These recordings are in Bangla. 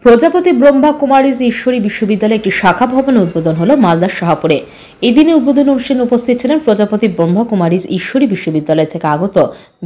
প্রজাপতি ব্রহ্মা কুমারীজ ঈশ্বরী বিশ্ববিদ্যালয়ে একটি শাখা ভবনের উদ্বোধন হলো মালদার শাহপুরে। এই দিনে উদ্বোধন অনুষ্ঠানে উপস্থিত ছিলেন প্রজাপতি ব্রহ্মা কুমারীজ ঈশ্বরী বিশ্ববিদ্যালয় থেকে আগত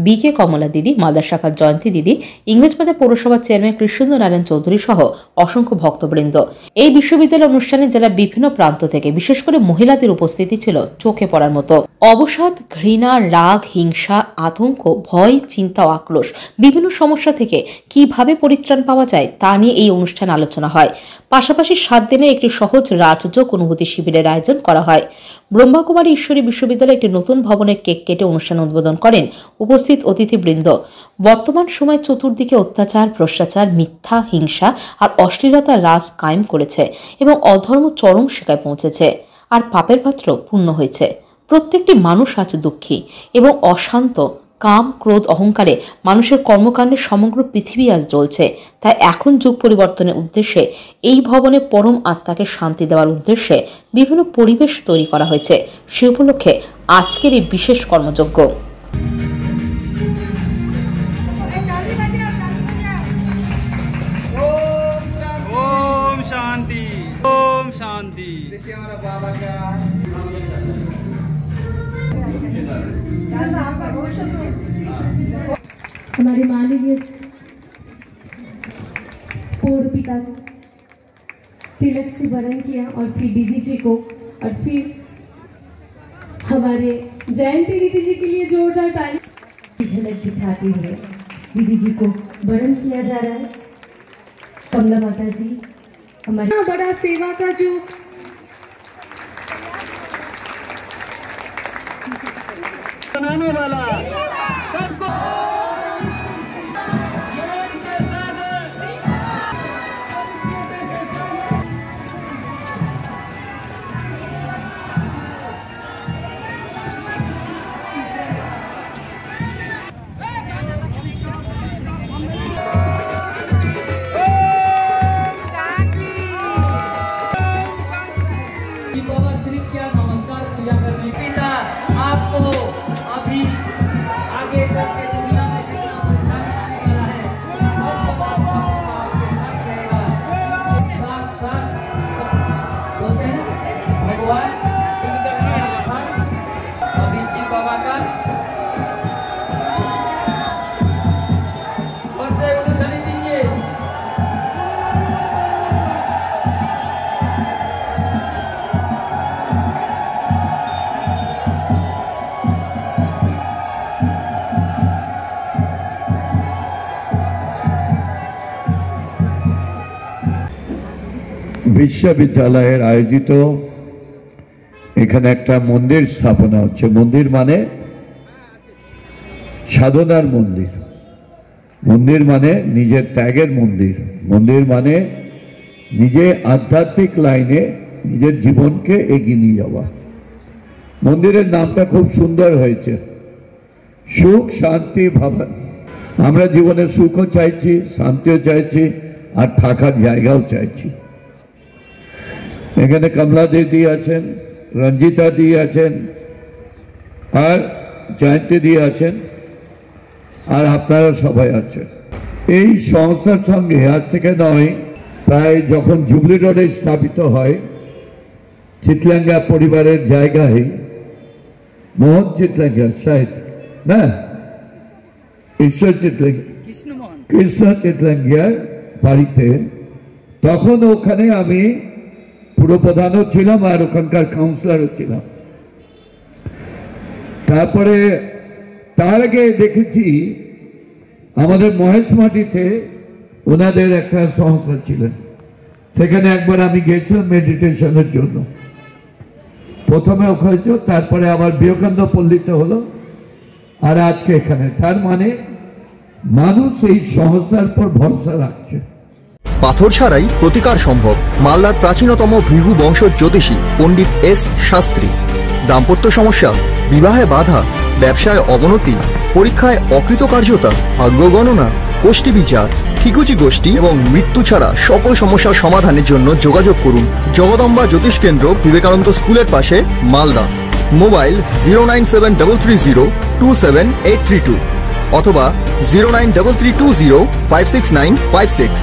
বিকে কমলা দিদি, মালদা শাখার জয়ন্তী দিদি, ইংরেজবাজার পৌরসভার চেয়ারম্যান কৃষ্ণেন্দ্র নারায়ণ চৌধুরী সহ অসংখ্য ভক্তবৃন্দ। এই বিশ্ববিদ্যালয় অনুষ্ঠানে জেলার বিভিন্ন প্রান্ত থেকে বিশেষ করে মহিলাদের উপস্থিতি ছিল চোখে পড়ার মতো। অবসাদ, ঘৃণা, রাগ, হিংসা, আতঙ্ক, ভয়, চিন্তা ও আক্রোশ বিভিন্ন সমস্যা থেকে কিভাবে পরিত্রাণ পাওয়া যায় তা নিয়ে এই অনুষ্ঠান আলোচনা হয়। পাশাপাশি 7 দিনের একটি সহজ রাজযোগ অনুভূতি শিবিরের আয়োজন করা হয়। ব্রহ্মাকুমারী ঈশ্বরী বিশ্ববিদ্যালয়ে একটি নতুন ভবনের কেক কেটে অনুষ্ঠান উদ্বোধন করেন উপস্থিত অতিথিবৃন্দ। বর্তমান সময় চতুর্দিকে অত্যাচার, ভ্রষ্টাচার, মিথ্যা, হিংসা আর অশ্লীলতার রাজ কায়েম করেছে এবং অধর্ম চরম শিকায় পৌঁছেছে, আর পাপের পাত্র পূর্ণ হয়েছে। প্রত্যেকটি মানুষ আজ দুঃখী এবং অশান্ত। কাম, ক্রোধ, অহংকারে মানুষের কর্মকাণ্ডে সমগ্র পৃথিবী আজ জ্বলছে। তাই এখন যুগ পরিবর্তনের উদ্দেশ্যে এই ভবনে পরম আত্মাকে শান্তি দেওয়ার উদ্দেশ্যে বিভিন্ন পরিবেশ তৈরি করা হয়েছে। সে উপলক্ষে আজকের এই বিশেষ কর্মযজ্ঞ। ओम शांति, ओम शांति। हमारे माननीय पूर्व पिता को तिलक से वरण किया और फिर दीदी जी को, और फिर हमारे जयंती दीदी जी के लिए जोरदार ताली की झलक दिखाते हुए दीदी जी को वरण किया जा रहा है। कमला माता जी हमारे बड़ा सेवा का जो बनाने वाला नमस्कार पूजा करने पिता आपको अभी आगे चल के दुनिया में कितना परेशानी आने वाला है और सब आपका आपके साथ रहेगा। साथ बोलते हैं भगवान अभी शिव बाबा का और से उन्हें दीजिए। বিশ্ববিদ্যালয়ের আয়োজিত এখানে একটা মন্দির স্থাপনা হচ্ছে। মন্দির মানে সাধনার মন্দির, মন্দির মানে নিজের ত্যাগের মন্দির, মন্দির মানে নিজে আধ্যাত্মিক লাইনে নিজের জীবনকে এগিয়ে নিয়ে যাওয়া। মন্দিরের নামটা খুব সুন্দর হয়েছে, সুখ শান্তি ভবন। আমরা জীবনে সুখও চাইছি, শান্তিও চাইছি, আর থাকার জায়গাও চাইছি। এখানে কমলা দিদি আছেন, রঞ্জিতা দি আছেন, আর জয়ন্তী দি আছেন, আর আপনারা সবাই আছেন। এই সংস্থার সঙ্গে আজ থেকে নয়, প্রায় যখন জুবলি রোডে স্থাপিত হয় চিতলাঙ্গা পরিবারের জায়গায়, মোহন চিতলাঙ্গা শায়দ না, ঈশ্বর চিতলাঙ্গা, কৃষ্ণ চিতলাঙ্গিয়ার বাড়িতে, তখন ওখানে আমি পুরপ্রধানও ছিলাম আর ওখানকার কাউন্সিলরও ছিলাম। তারপরে তার আগে দেখেছি আমাদের মহেশমাটিতে ওনাদের একটা সংস্থা ছিলেন, সেখানে একবার আমি গেছিলাম মেডিটেশনের জন্য। প্রথমে ওখানে, তারপরে আবার বিবেকানন্দ পল্লীতে হলো, আর আজকে এখানে। তার মানে মানুষ এই সংস্থার পর ভরসা রাখছে। পাথর ছাড়াই প্রতিকার সম্ভব। মালদার প্রাচীনতম ভৃহু বংশ জ্যোতিষী পণ্ডিত এস শাস্ত্রী। দাম্পত্য সমস্যা, বিবাহে বাধা, ব্যবসায় অবনতি, পরীক্ষায় অকৃতকার্যতা, ভাগ্য গণনা, গোষ্ঠী বিচার, ঠিকুচি গোষ্ঠী এবং মৃত্যু ছাড়া সকল সমস্যার সমাধানের জন্য যোগাযোগ করুন জগদম্বা জ্যোতিষ কেন্দ্র, বিবেকানন্দ স্কুলের পাশে, মালদা। মোবাইল 09730278332 অথবা 09332056956।